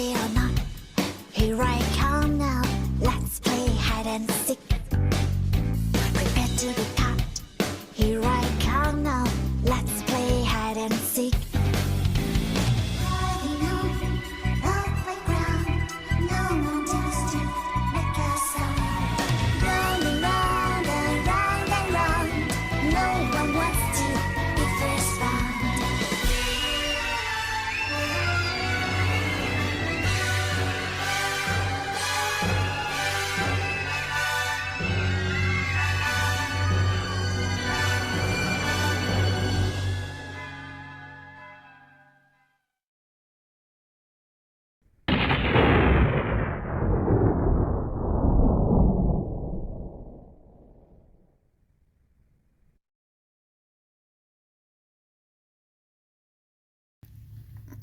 ready or not, here I come now. Let's play hide and seek. Prepare to be caught. Here I come now. Let's play hide and seek. Riding on the playground, no one dares to make a sound. Round and round and round and round, no one wants to be first found.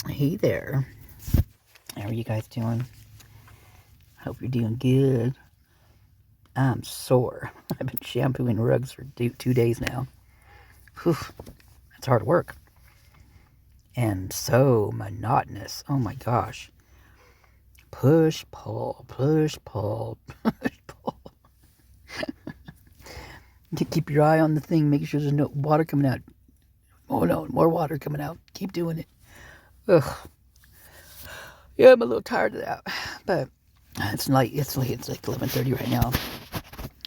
Hey there. How are you guys doing? Hope you're doing good. I'm sore. I've been shampooing rugs for 2 days now. Whew, that's hard work. And so monotonous. Oh my gosh. Push, pull, push, pull, push, pull. You keep your eye on the thing. Make sure there's no water coming out. Oh no, more water coming out. Keep doing it. Ugh. Yeah, I'm a little tired of that, but it's late. It's like 11:30 right now.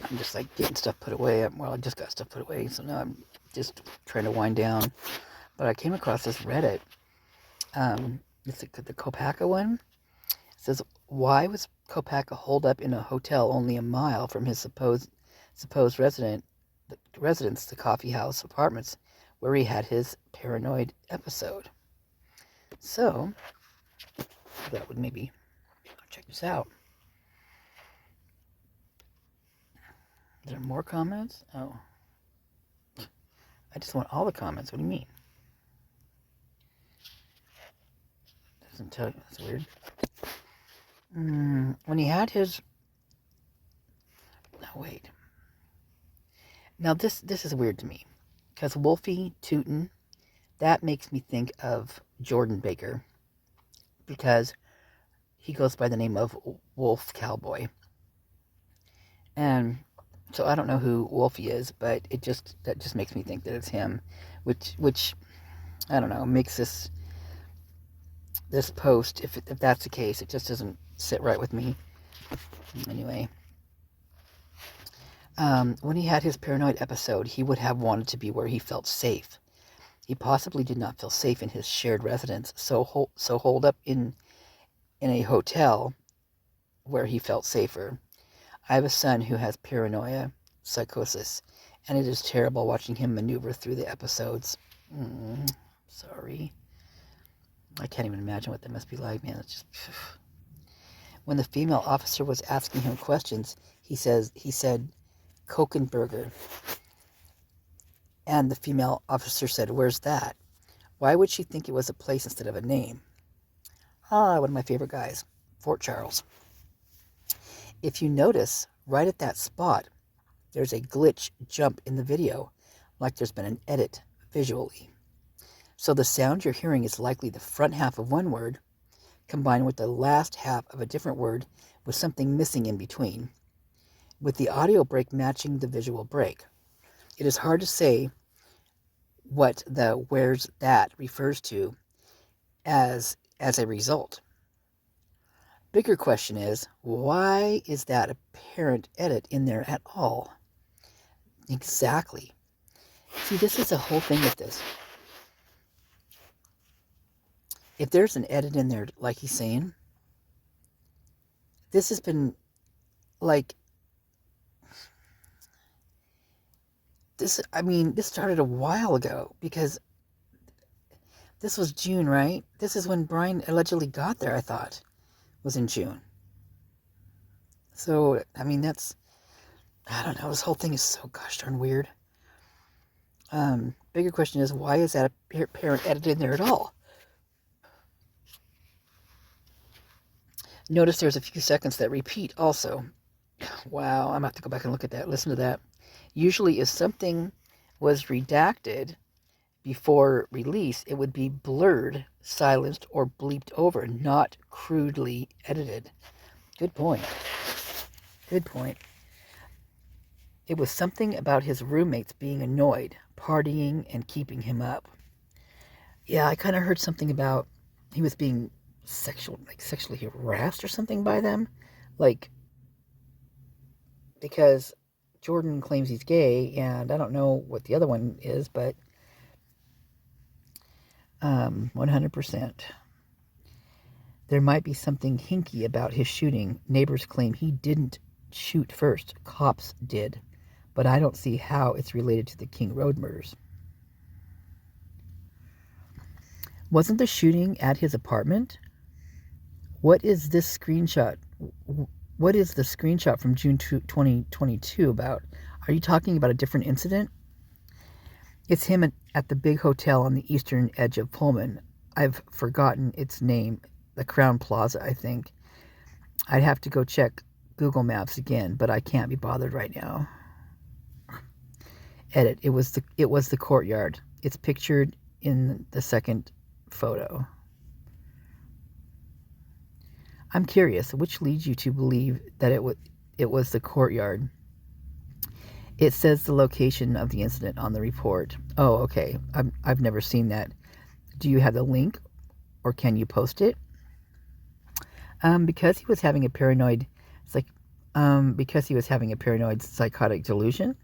I'm just like getting stuff put away. Well, I just got stuff put away, so now I'm just trying to wind down. But I came across this Reddit. It's the Kopaka one. It says, why was Kopaka holed up in a hotel only a mile from his supposed residence, the coffee house apartments, where he had his paranoid episode? So, that would maybe check this out. Is there more comments? Oh. I just want all the comments. What do you mean? Doesn't tell you. That's weird. When he had his... No, wait. Now, this is weird to me. Because Wolfie Tootin', that makes me think of Jordan Baker, because he goes by the name of Wolf Cowboy. And so I don't know who Wolfie is, but that just makes me think that it's him, which I don't know, makes this post, if that's the case, it just doesn't sit right with me. Anyway, when he had his paranoid episode, he would have wanted to be where he felt safe. He possibly did not feel safe in his shared residence, so holed up in a hotel where he felt safer. I have a son who has paranoia psychosis, and it is terrible watching him maneuver through the episodes. Sorry. I can't even imagine what that must be like, man. It's just... When the female officer was asking him questions, he said, Kokenberger. And the female officer said, where's that? Why would she think it was a place instead of a name? One of my favorite guys, Fort Charles. If you notice, right at that spot, there's a glitch jump in the video, like there's been an edit visually. So the sound you're hearing is likely the front half of one word, combined with the last half of a different word with something missing in between, with the audio break matching the visual break. It is hard to say what the where's that refers to as a result. Bigger question is, why is that apparent edit in there at all? Exactly. See, this is the whole thing with this. If there's an edit in there, like he's saying, this has been like... This started a while ago, because this was June, right? This is when Brian allegedly got there, I thought, was in June. So, I don't know, this whole thing is so gosh darn weird. Bigger question is, why is that apparent edit in there at all? Notice there's a few seconds that repeat also. Wow, I'm going to have to go back and look at that, listen to that. Usually if something was redacted before release, it would be blurred, silenced, or bleeped over, not crudely edited. Good point. Good point. It was something about his roommates being annoyed, partying, and keeping him up. Yeah, I kind of heard something about he was being sexually harassed or something by them. Like, because Jordan claims he's gay, and I don't know what the other one is, but 100%. There might be something hinky about his shooting. Neighbors claim he didn't shoot first. Cops did. But I don't see how it's related to the King Road murders. Wasn't the shooting at his apartment? What is this screenshot? What is the screenshot from June 2022 about? Are you talking about a different incident? It's him at the big hotel on the eastern edge of Pullman. I've forgotten its name. The Crown Plaza, I think. I'd have to go check Google Maps again, but I can't be bothered right now. Edit. It was the courtyard. It's pictured in the second photo. I'm curious, which leads you to believe that it was the courtyard? It says the location of the incident on the report. Oh, okay. I've never seen that. Do you have the link, or can you post it? Because he was having a paranoid psychotic delusion.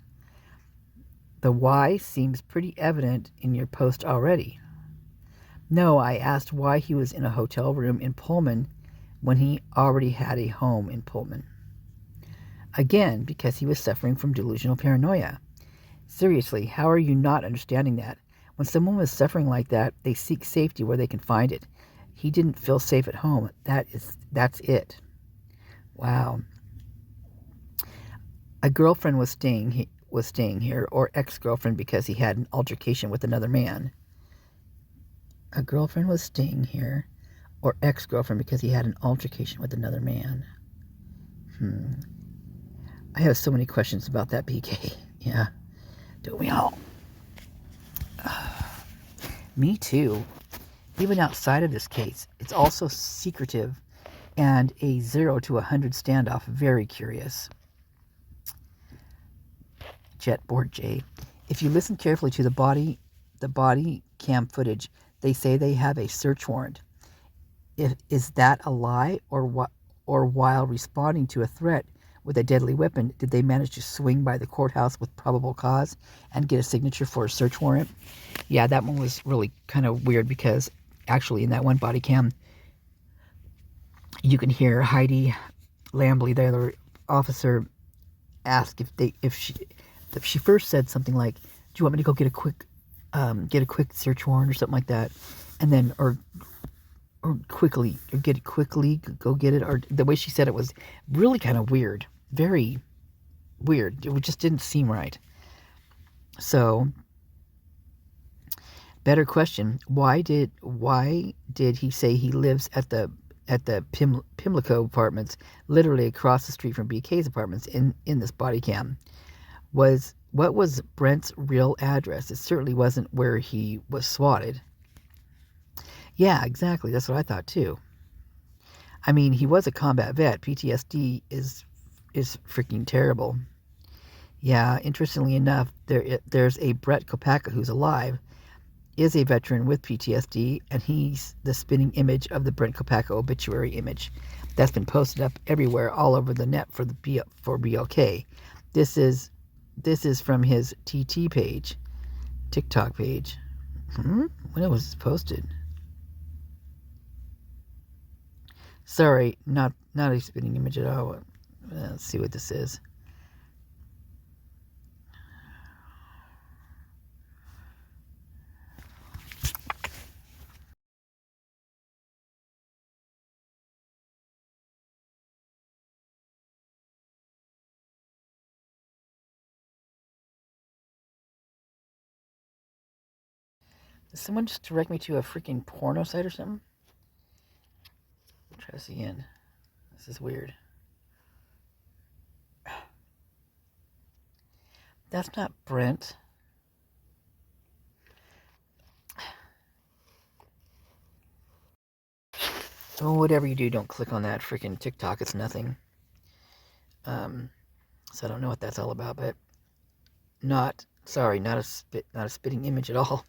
The why seems pretty evident in your post already. No, I asked why he was in a hotel room in Pullman when he already had a home in Pullman. Again, because he was suffering from delusional paranoia. Seriously, how are you not understanding that? When someone was suffering like that, they seek safety where they can find it. He didn't feel safe at home. That's it. Wow. A girlfriend was staying here, or ex-girlfriend, because he had an altercation with another man. A girlfriend was staying here, or ex-girlfriend, because he had an altercation with another man. I have so many questions about that, BK. Yeah, don't we all? Me too. Even outside of this case, it's also secretive and a 0 to 100 standoff. Very curious. Jetboard J. If you listen carefully to the body cam footage, they say they have a search warrant. Is that a lie, or while responding to a threat with a deadly weapon, did they manage to swing by the courthouse with probable cause and get a signature for a search warrant? Yeah, that one was really kind of weird, because actually in that one body cam, you can hear Heidi Lambley, the other officer, ask if she first said something like, "Do you want me to go get a quick search warrant," or something like that, and then or get it quickly, go get it, or the way she said it was really kind of weird, very weird. It just didn't seem right. So, better question: Why did he say he lives at the Pimlico apartments, literally across the street from BK's apartments, in this body cam? What was Brent's real address? It certainly wasn't where he was swatted. Yeah, exactly. That's what I thought too. I mean, he was a combat vet. PTSD is freaking terrible. Yeah, interestingly enough, there's a Brent Kopaka who's alive, is a veteran with PTSD, and he's the spinning image of the Brent Kopaka obituary image that's been posted up everywhere, all over the net for BLK. This is from his TT page, TikTok page. When it was posted? Sorry, not a spinning image at all. Let's see what this is. Did someone just direct me to a freaking porno site or something? Try this again. This is weird. That's not Brent. Oh, whatever you do, don't click on that freaking TikTok. It's nothing. So I don't know what that's all about, but not a spitting image at all.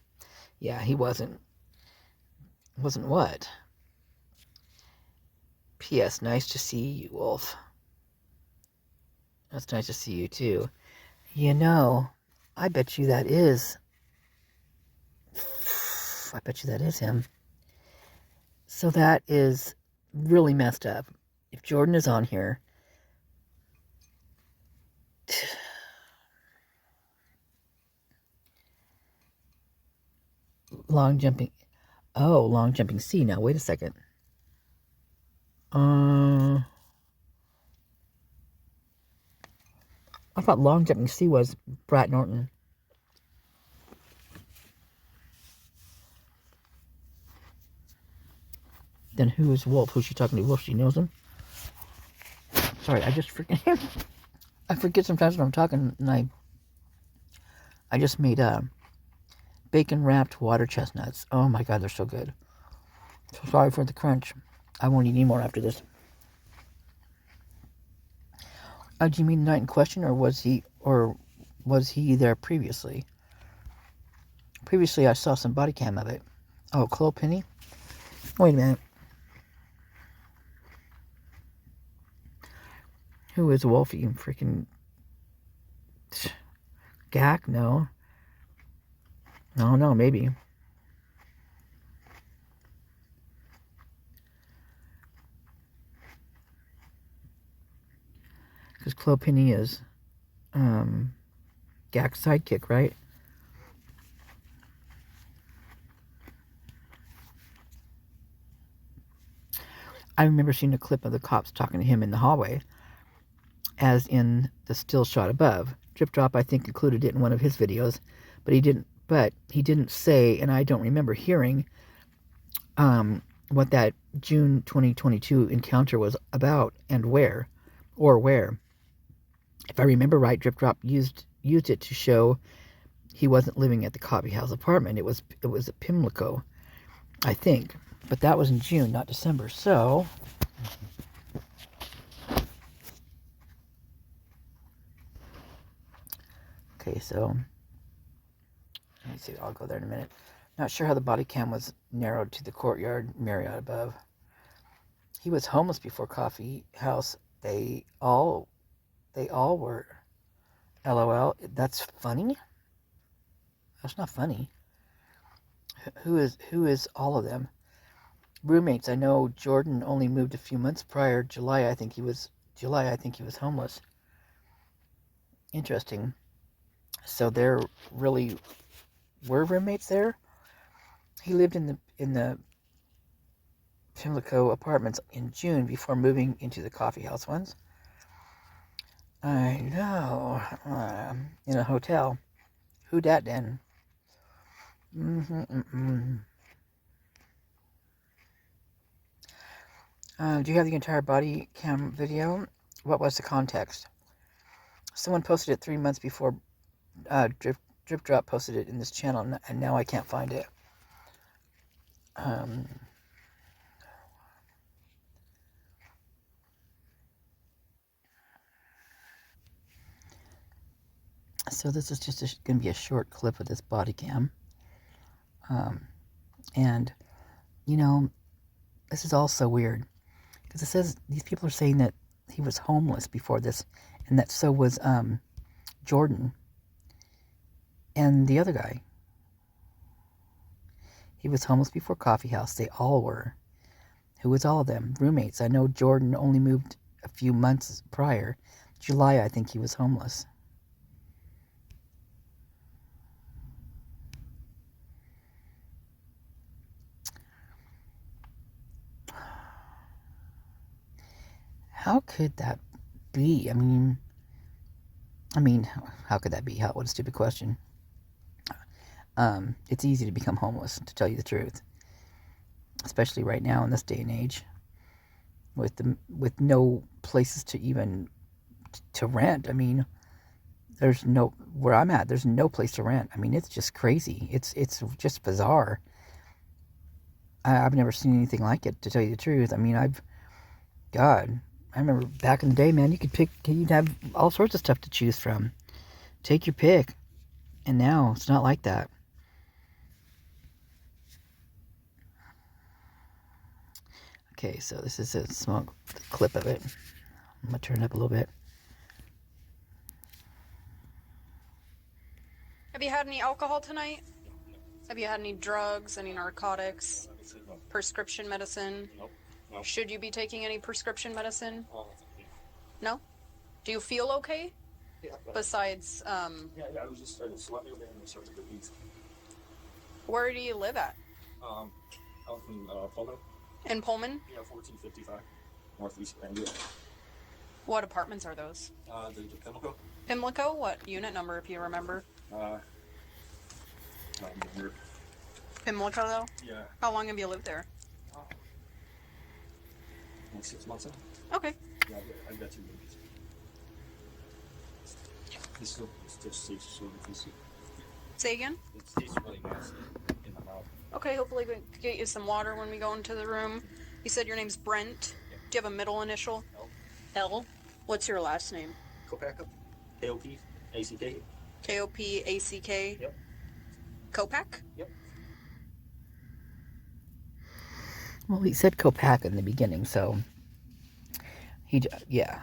Yeah, he wasn't. Wasn't what? P.S. Nice to see you, Wolf. That's nice to see you, too. You know, I bet you that is. I bet you that is him. So that is really messed up. If Jordan is on here, long jumping. Oh, long jumping C. Now, wait a second. I thought long jumping C was Brat Norton. Then who is Wolf? Who's she talking to? Wolf, she knows him? Sorry, I just forget. I forget sometimes when I'm talking, and I just made bacon wrapped water chestnuts. Oh my god, they're so good. So sorry for the crunch. I won't eat any more after this. Do you mean the night in question, or was he there previously? Previously, I saw some body cam of it. Oh, Chloe Penny? Wait a minute. Who is Wolfie? Freaking Gak? No. No, maybe. Because Chloe Penny is Gak's sidekick, right? I remember seeing a clip of the cops talking to him in the hallway, as in the still shot above. Drip Drop, I think, included it in one of his videos, but he didn't say, and I don't remember hearing what that June 2022 encounter was about and where. If I remember right, Drip Drop used it to show he wasn't living at the coffee house apartment. It was a Pimlico, I think. But that was in June, not December. So okay, so let me see. I'll go there in a minute. Not sure how the body cam was narrowed to the courtyard Marriott above. He was homeless before coffee house. They all were. LOL. That's funny. That's not funny. Who is all of them? Roommates. I know Jordan only moved a few months prior. July, I think he was homeless. Interesting. So there really were roommates there. He lived in the Pimlico apartments in June before moving into the coffee house ones. I know. In a hotel. Who dat then? Do you have the entire body cam video? What was the context? Someone posted it 3 months before Drip Drop posted it in this channel, and now I can't find it. So this is just going to be a short clip of this body cam. And, you know, this is all so weird. Because it says these people are saying that he was homeless before this, and that so was Jordan and the other guy. He was homeless before coffee house. They all were. Who was all of them? Roommates. I know Jordan only moved a few months prior. July, I think he was homeless. How could that be? I mean, how could that be? What a stupid question. It's easy to become homeless, to tell you the truth, especially right now in this day and age, with no places to even to rent. I mean, where I'm at, there's no place to rent. I mean, it's just crazy. It's just bizarre. I've never seen anything like it, to tell you the truth. I mean, God, I remember back in the day, man, you'd have all sorts of stuff to choose from. Take your pick. And now it's not like that. Okay, so this is a small clip of it. I'm going to turn it up a little bit. Have you had any alcohol tonight? Have you had any drugs, any narcotics, prescription medicine? Nope. No. Should you be taking any prescription medicine? No? Do you feel okay? Yeah. Besides, Yeah, I was just slept over there and started to eat. Where do you live at? Out in Pullman. In Pullman? Yeah, 1455, northeast Grandview. What apartments are those? The Pimlico. Pimlico? What unit number, if you remember? I don't remember. Pimlico, though? Yeah. How long have you lived there? Like 6 months now. Okay. Yeah, I've got 2 babies. This still tastes sort of fishy. Say again? It tastes really nasty in my mouth. Okay, hopefully we can get you some water when we go into the room. You said your name's Brent. Yeah. Do you have a middle initial? L. L? What's your last name? Kopaka. K-O-P-A-C-K. K-O-P-A-C-K? Yep. Kopak? Yep. Well, he said Kopaka in the beginning, so yeah.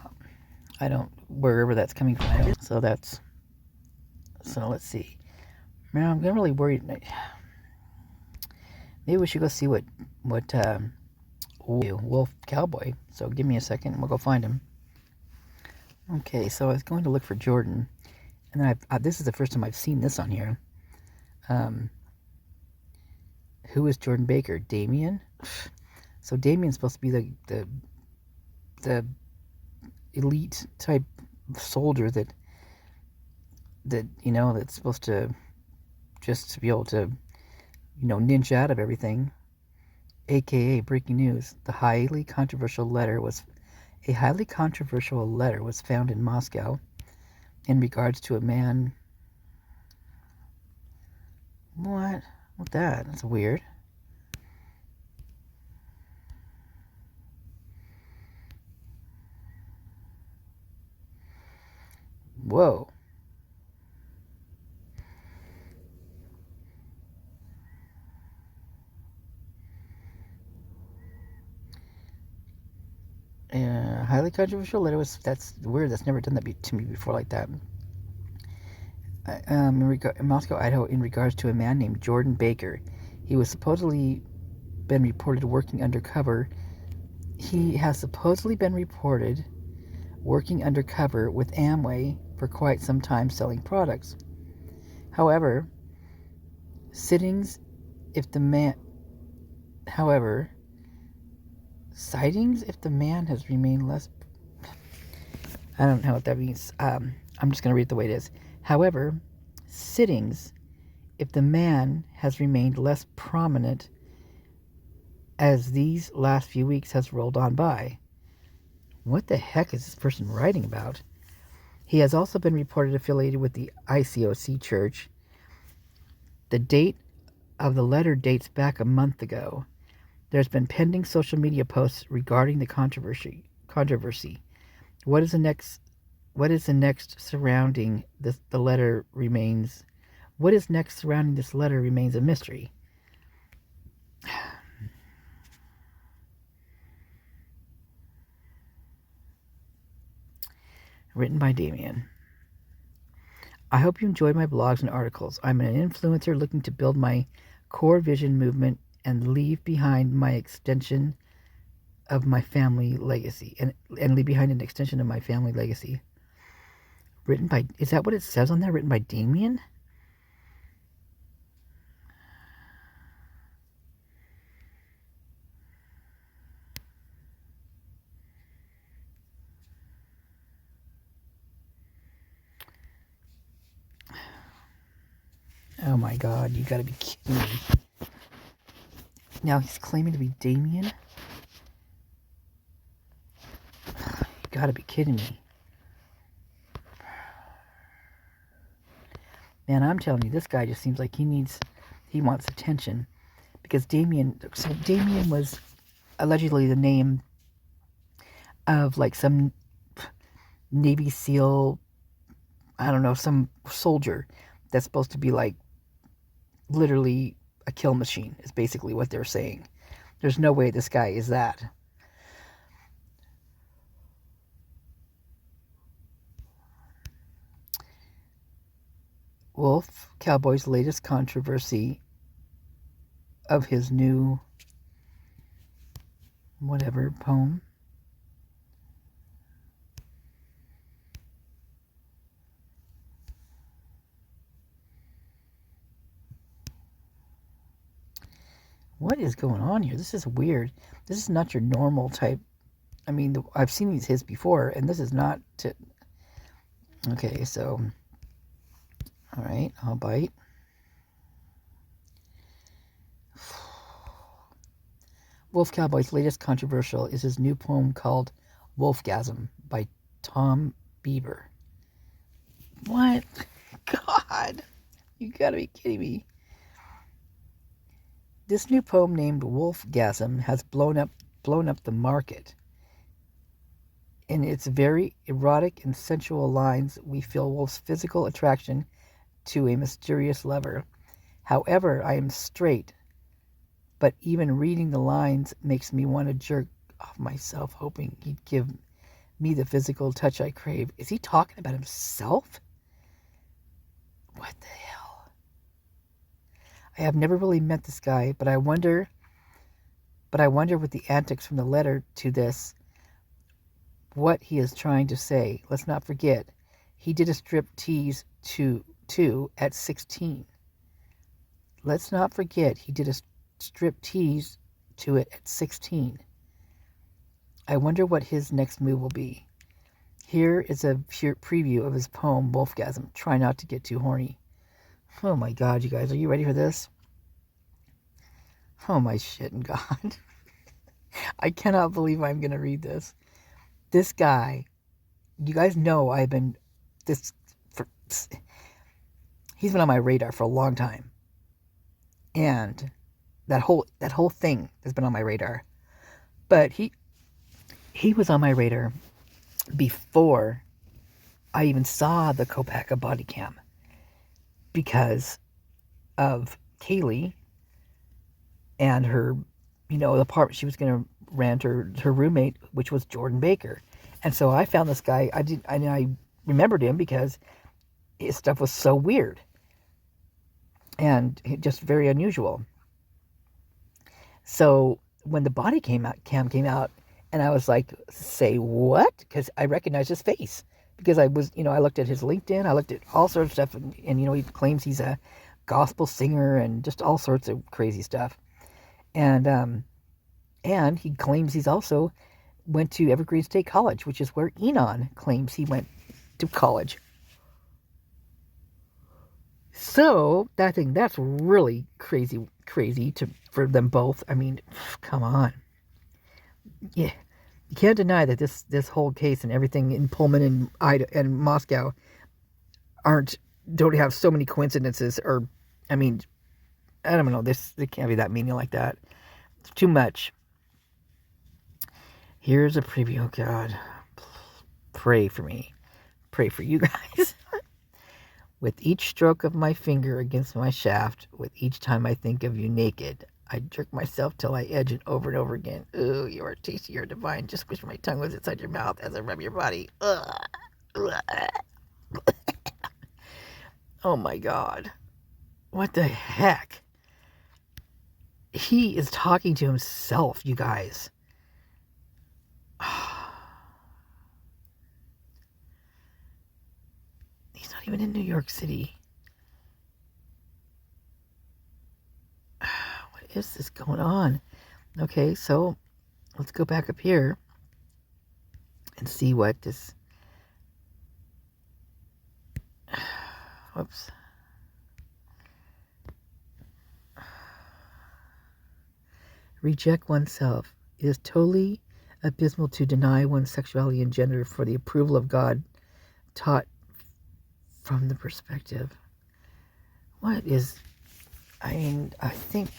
I don't, wherever that's coming from. So let's see. Man, I'm really worried. Maybe we should go see what Wolf Cowboy. So give me a second and we'll go find him. Okay, so I was going to look for Jordan, and then this is the first time I've seen this on here. Who is Jordan Baker? Damien? So Damien's supposed to be the elite type soldier that that's supposed to just be able to ninja out of everything. AKA breaking news: a highly controversial letter was found in Moscow in regards to a man. What that? That's weird. Whoa. Highly controversial letter that's weird. That's never done that to me before like that. In Moscow, Idaho, in regards to a man named Jordan Baker. He was supposedly been reported working undercover. He has supposedly been reported working undercover with Amway for quite some time selling products. However, sightings if the man has remained less. I don't know what that means. I'm just going to read it the way it is. However, sittings if the man has remained less prominent as these last few weeks has rolled on by. What the heck is this person writing about? He has also been reported affiliated with the ICOC church. The date of the letter dates back a month ago. There's been pending social media posts regarding the controversy. What is the next surrounding this? The letter remains. What is next surrounding this letter remains a mystery. Written by Damien. I hope you enjoyed my blogs and articles. I'm an influencer looking to build my core vision movement and leave behind my extension of my family legacy. And leave behind an extension of my family legacy. Written by, is that what it says on there? Written by Damien? Oh my God, you gotta be kidding me. Now he's claiming to be Damien? You gotta be kidding me. Man, I'm telling you, this guy just seems like he wants attention. because Damien was allegedly the name of like some Navy SEAL, I don't know, some soldier that's supposed to be like literally a kill machine, is basically what they're saying. There's no way this guy is that. Wolf Cowboy's latest controversy of his new whatever poem. What is going on here? This is weird. This is not your normal type. I mean, I've seen his before, and this is not to... Okay, so... All right, I'll bite. Wolf Cowboy's latest controversial is his new poem called Wolfgasm by Tom Bieber. What? God, you gotta be kidding me. This new poem named Wolfgasm has blown up the market. In its very erotic and sensual lines, we feel Wolf's physical attraction to a mysterious lover. However, I am straight, but even reading the lines makes me want to jerk off myself, hoping he'd give me the physical touch I crave. Is he talking about himself? What the hell? I have never really met this guy, but I wonder with the antics from the letter to this, what he is trying to say. Let's not forget, he did a strip tease too at 16. Let's not forget, he did a strip tease to it at 16. I wonder what his next move will be. Here is a pure preview of his poem, Wolfgasm. Try not to get too horny. Oh my God, you guys, are you ready for this? Oh my shit and God. I cannot believe I'm going to read this. This guy, you guys know he's been on my radar for a long time. And that whole thing has been on my radar. But he was on my radar before I even saw the Kopaka body cam, because of Kelley and her, the part she was going to rent her roommate, which was Jordan Baker. And so I found this guy. I remembered him because his stuff was so weird and just very unusual. So when the body cam came out, and I was like, say what? Because I recognized his face. Because I was, I looked at his LinkedIn, I looked at all sorts of stuff, and he claims he's a gospel singer and just all sorts of crazy stuff. And he claims he's also went to Evergreen State College, which is where Enon claims he went to college. So that's really crazy for them both. I mean, come on. Yeah, you can't deny that this whole case and everything in Pullman and Idaho and Moscow don't have so many coincidences, or I mean, I don't know. It can't be that meaning like that. It's too much. Here's a preview. Oh God, pray for me. Pray for you guys. With each stroke of my finger against my shaft, with each time I think of you naked, I jerk myself till I edge it over and over again. Ooh, you are tasty, you're divine. Just wish my tongue was inside your mouth as I rub your body. Oh my God. What the heck? He is talking to himself, you guys. He's not even in New York City. What is this going on? Okay, so let's go back up here and see what this... Whoops. Reject oneself. It is totally abysmal to deny one's sexuality and gender for the approval of God, taught from the perspective. What is... I think...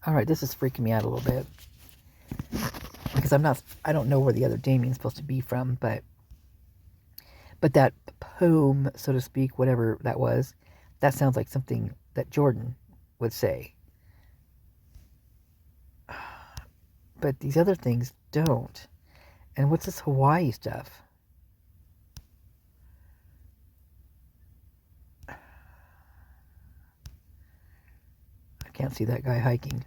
All right, this is freaking me out a little bit. Because I don't know where the other Damien's supposed to be from, but that poem, so to speak, whatever that was, that sounds like something that Jordan would say. But these other things don't. And what's this Hawaii stuff? I can't see that guy hiking.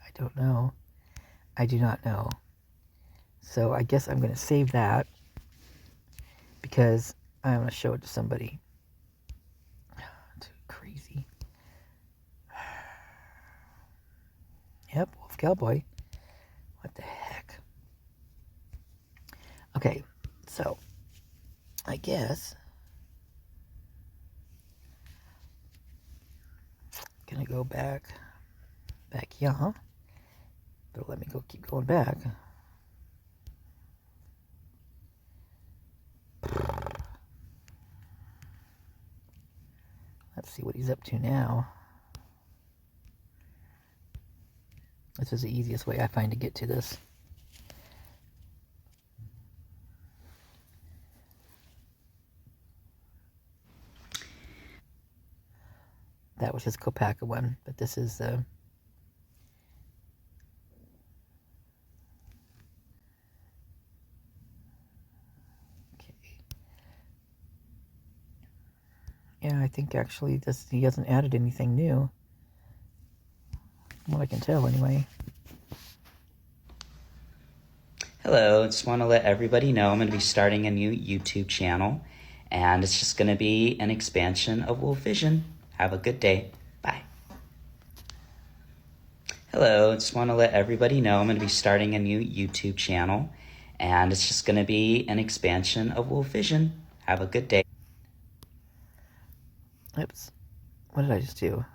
I don't know. I do not know. So I guess I'm going to save that because I'm going to show it to somebody. Too crazy. Yep, Wolf Cowboy. What the heck? Okay, so I guess I'm going to go back here. But let me keep going back. Let's see what he's up to now. This is the easiest way I find to get to this. That was his Kopaka one, but this is the... Yeah, I think actually he hasn't added anything new. From what I can tell, anyway. Hello, just want to let everybody know I'm going to be starting a new YouTube channel, and it's just going to be an expansion of Wolf Vision. Have a good day. Bye. Hello, just want to let everybody know I'm going to be starting a new YouTube channel, and it's just going to be an expansion of Wolf Vision. Have a good day. Oops. What did I just do?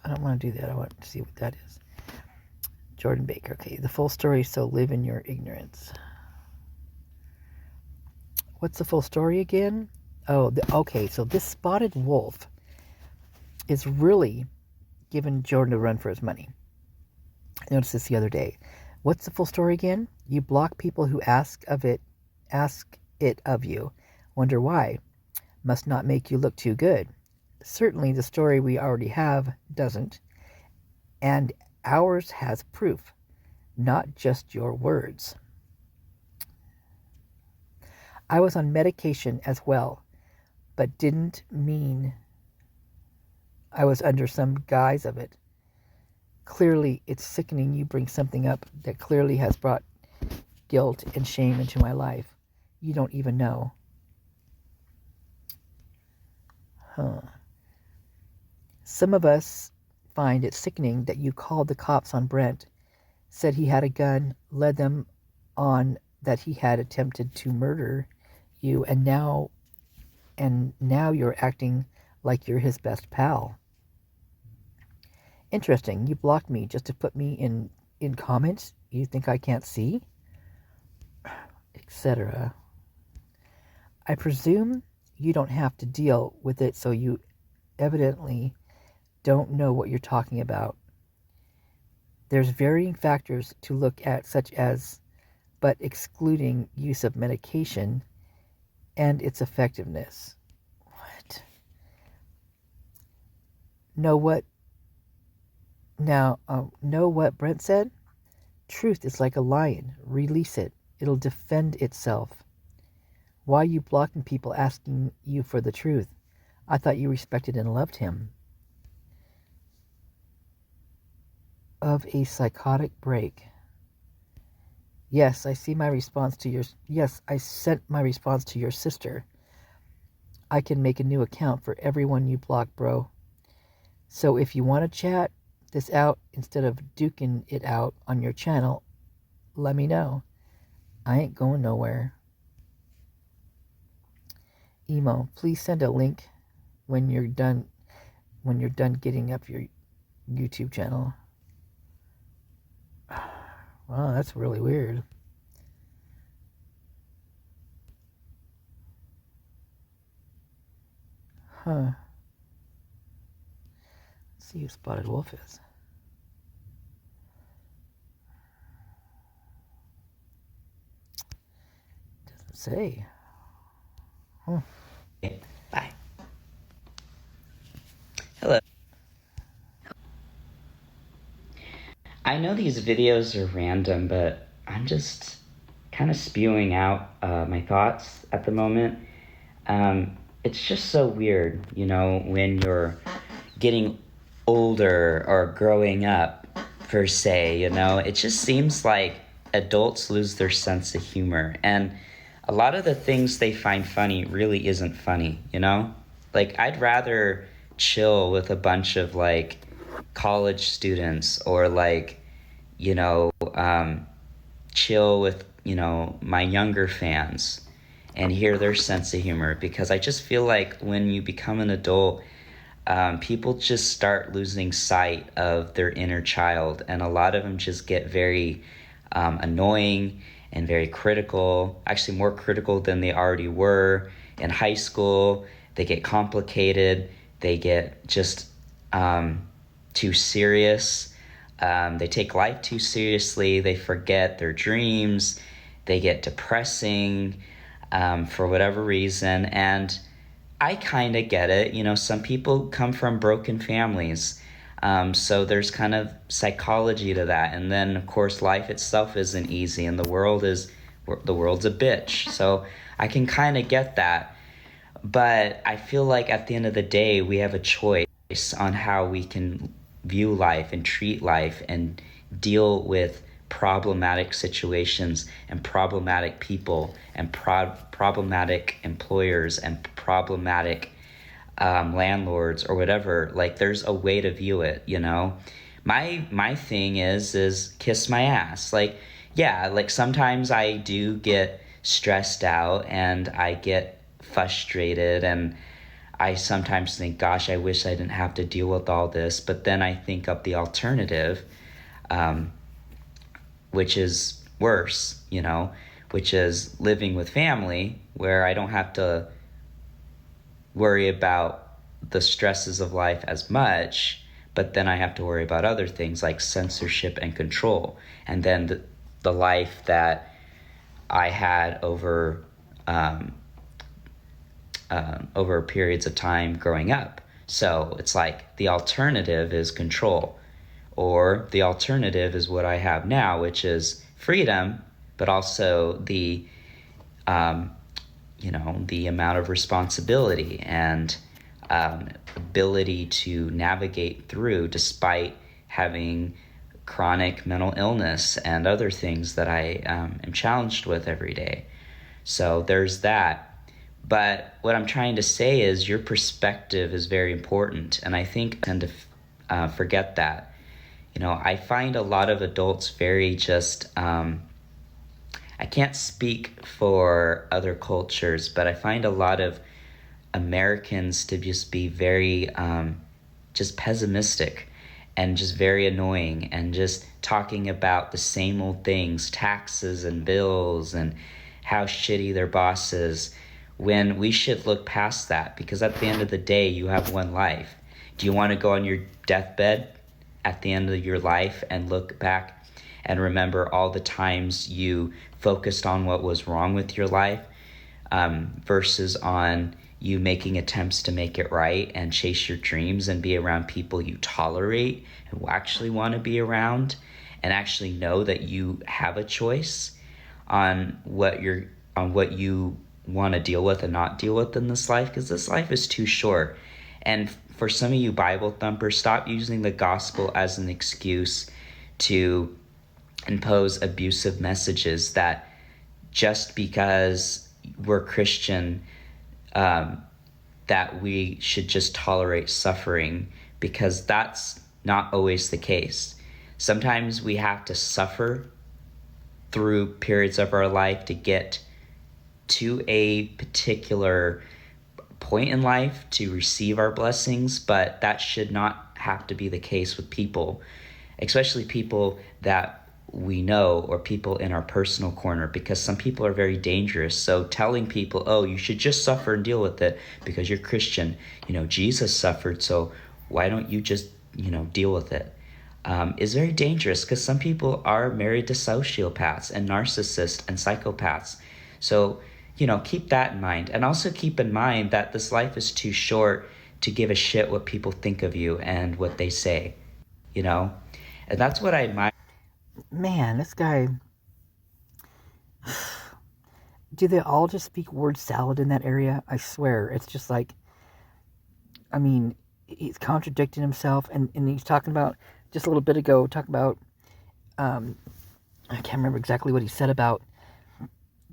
I don't want to do that. I want to see what that is. Jordan Baker. Okay, the full story, so live in your ignorance. What's the full story again? Oh, okay, so this spotted wolf is really giving Jordan a run for his money. I noticed this the other day. What's the full story again? You block people who ask it of you. Wonder why? Must not make you look too good. Certainly the story we already have doesn't. And ours has proof, not just your words. I was on medication as well, but didn't mean I was under some guise of it. Clearly, it's sickening you bring something up that clearly has brought guilt and shame into my life. You don't even know. Some of us find it sickening that you called the cops on Brent, said he had a gun, led them on that he had attempted to murder you, and now you're acting like you're his best pal. Interesting. You blocked me just to put me in comments. You think I can't see? Etc. I presume you don't have to deal with it, so you evidently don't know what you're talking about. There's varying factors to look at, such as, but excluding use of medication and its effectiveness. What? Know what Brent said? Truth is like a lion. Release it. It'll defend itself. Why are you blocking people asking you for the truth? I thought you respected and loved him. Of a psychotic break. Yes, I sent my response to your sister. I can make a new account for everyone you block, bro. So if you want to chat this out instead of duking it out on your channel, let me know. I ain't going nowhere. Emo, please send a link when you're done getting up your YouTube channel. Wow, that's really weird. Huh. Let's see who Spotted Wolf is. Doesn't say. Huh. Bye. Hello. I know these videos are random, but I'm just kind of spewing out my thoughts at the moment. It's just so weird, when you're getting older or growing up, per se, it just seems like adults lose their sense of humor. And a lot of the things they find funny really isn't funny, Like, I'd rather chill with a bunch of, like, college students or, like, chill with, my younger fans and hear their sense of humor, because I just feel like when you become an adult, people just start losing sight of their inner child, and a lot of them just get very annoying and very critical, actually more critical than they already were in high school. They get complicated, they get just too serious, they take life too seriously, they forget their dreams, they get depressing for whatever reason. And I kind of get it. Some people come from broken families. So there's kind of psychology to that. And then, of course, life itself isn't easy, and the world's a bitch. So I can kind of get that. But I feel like at the end of the day, we have a choice on how we can view life and treat life and deal with problematic situations and problematic people and problematic employers and problematic landlords or whatever. Like, there's a way to view it, My thing is kiss my ass. Like, yeah, like sometimes I do get stressed out and I get frustrated, and I sometimes think, gosh, I wish I didn't have to deal with all this. But then I think of the alternative, which is worse, which is living with family, where I don't have to worry about the stresses of life as much, but then I have to worry about other things like censorship and control. And then the life that I had over periods of time growing up. So it's like the alternative is control, or the alternative is what I have now, which is freedom, but also the the amount of responsibility and ability to navigate through despite having chronic mental illness and other things that I am challenged with every day. So there's that. But what I'm trying to say is your perspective is very important, and I think I tend to forget that. I find a lot of adults very just, I can't speak for other cultures, but I find a lot of Americans to just be very just pessimistic and just very annoying and just talking about the same old things, taxes and bills and how shitty their boss is, when we should look past that, because at the end of the day, you have one life. Do you want to go on your deathbed at the end of your life and look back and remember all the times you focused on what was wrong with your life versus on you making attempts to make it right and chase your dreams and be around people you tolerate and who actually want to be around and actually know that you have a choice on what you want to deal with and not deal with in this life, because this life is too short. And for some of you Bible thumpers, stop using the gospel as an excuse to impose abusive messages that just because we're Christian, that we should just tolerate suffering, because that's not always the case. Sometimes we have to suffer through periods of our life to get to a particular point in life to receive our blessings, but that should not have to be the case with people, especially people that we know or people in our personal corner, because some people are very dangerous. So telling people, oh, you should just suffer and deal with it because you're Christian. Jesus suffered, so why don't you just, deal with it? Is very dangerous, because some people are married to sociopaths and narcissists and psychopaths. So, keep that in mind. And also keep in mind that this life is too short to give a shit what people think of you and what they say, And that's what I admire. Man, this guy... Do they all just speak word salad in that area? I swear, it's just like... I mean, he's contradicting himself, and he's talking about... Just a little bit ago, talking about... I can't remember exactly what he said about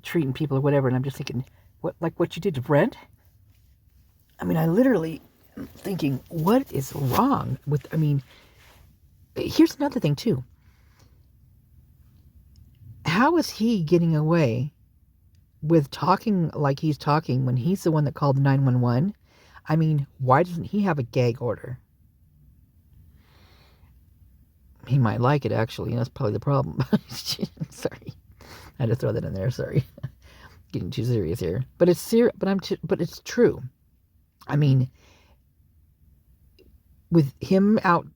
treating people or whatever, and I'm just thinking, what you did to Brent? I mean, I literally am thinking, what is wrong with... I mean, here's another thing, too. How is he getting away with talking like he's talking when he's the one that called 911? I mean, why doesn't he have a gag order? He might like it, actually. That's probably the problem. Sorry, I had to throw that in there. Sorry, getting too serious here. But it's serious. But it's true. I mean, with him out,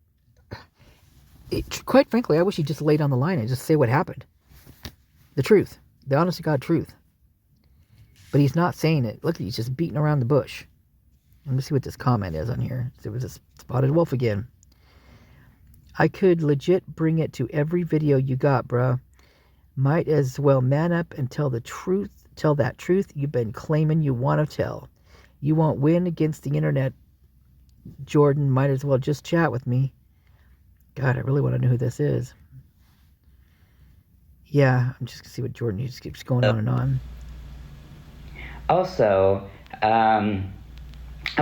quite frankly, I wish he'd just lay down the line and just say what happened. The truth, the honest to God truth. But he's not saying it. Look, he's just beating around the bush. Let me see what this comment is on here. It was a spotted wolf again. I could legit bring it to every video you got, bruh. Might as well man up and tell the truth. Tell that truth you've been claiming you want to tell. You won't win against the internet, Jordan. Might as well just chat with me. God, I really want to know who this is. Yeah, I'm just going to see what Jordan, he just keeps going on and on. Also, I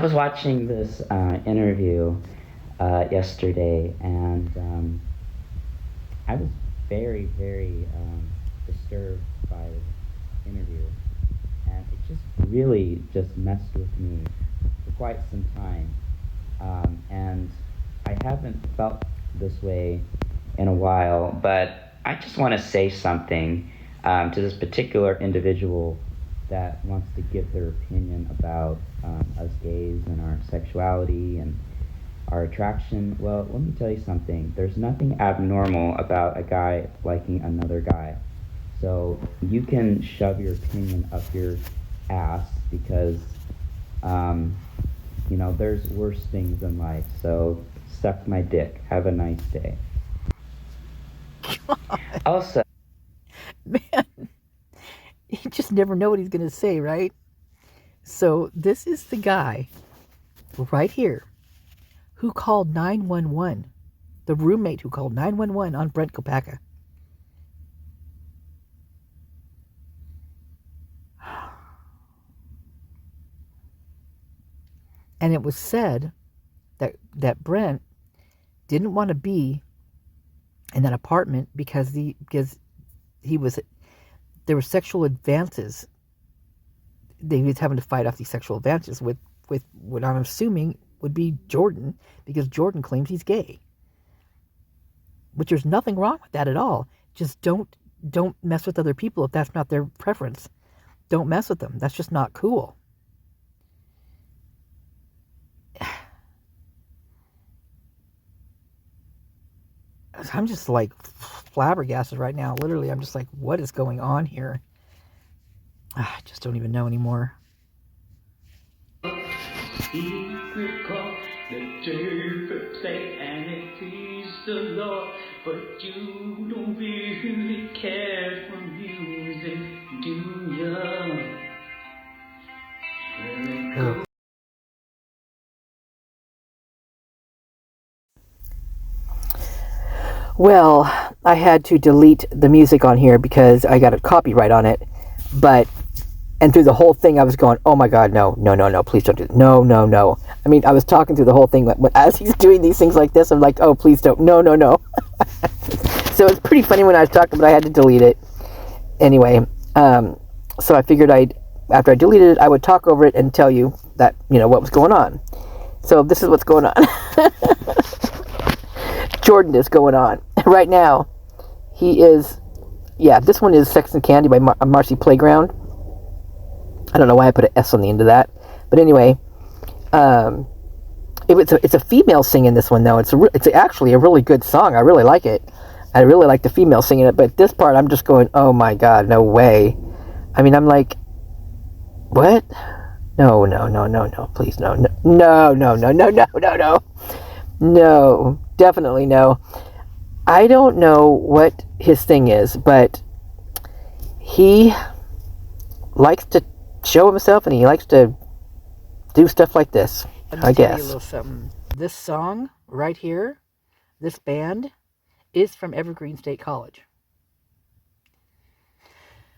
was watching this interview yesterday, and I was very, very disturbed by the interview, and it just really just messed with me for quite some time, and I haven't felt this way in a while, but I just want to say something to this particular individual that wants to give their opinion about us gays and our sexuality and our attraction. Well, let me tell you something. There's nothing abnormal about a guy liking another guy. So you can shove your opinion up your ass because, there's worse things in life. So suck my dick. Have a nice day. God. Also, man, you just never know what he's going to say, right? So this is the guy right here who called 911, the roommate who called 911 on Brent Kopaka. And it was said that Brent didn't want to be in that apartment because there were sexual advances. He was having to fight off these sexual advances with what I'm assuming would be Jordan, because Jordan claims he's gay. Which there's nothing wrong with that at all. Just don't mess with other people if that's not their preference. Don't mess with them. That's just not cool. I'm just like flabbergasted right now. Literally, I'm just like, what is going on here? I just don't even know anymore. He recalled the church say, and it pleased the Lord, but you don't really care for music, do ya? Oh. Well, I had to delete the music on here because I got a copyright on it. And through the whole thing, I was going, oh my God, no, please don't do it. No. I mean, I was talking through the whole thing, but as he's doing these things like this, I'm like, oh, please don't, no. So it's pretty funny when I was talking, but I had to delete it. Anyway, so I figured after I deleted it, I would talk over it and tell you that, what was going on. So this is what's going on. Jordan is going on. Right now, he is, yeah, this one is Sex and Candy by Marcy Playground. I don't know why I put an S on the end of that. But anyway, it's a female singing this one, though. It's actually a really good song. I really like it. I really like the female singing it. But this part, I'm just going, oh my God, no way. I mean, I'm like, what? No, please, no. No, definitely no. I don't know what his thing is, but he likes to show himself and he likes to do stuff like this, I guess. Tell you a little something. This song right here, this band, is from Evergreen State College.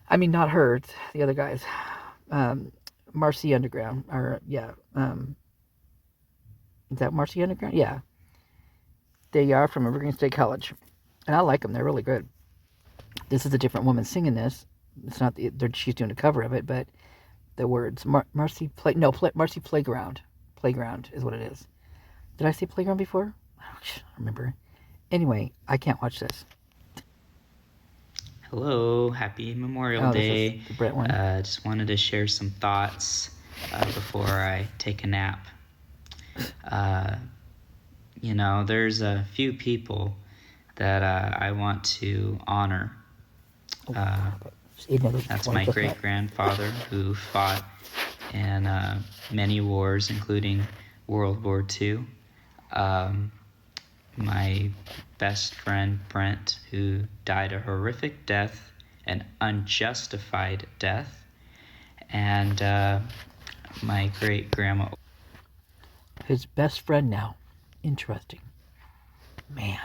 I mean, not her, it's the other guys. Marcy Underground, or yeah, is that Marcy Underground? Yeah, they are from Evergreen State College, and I like them. They're really good. This is a different woman singing this. It's not she's doing a cover of it, but the words Marcy Playground. Playground is what it is. Did I say Playground before? I don't remember. Anyway, I can't watch this. Hello, happy Memorial Day. This is the Brent one. Just wanted to share some thoughts before I take a nap. There's a few people that I want to honor. That's my great-grandfather who fought in many wars, including World War II. My best friend Brent, who died a horrific death, an unjustified death, and my great-grandma. His best friend now. Interesting. Man.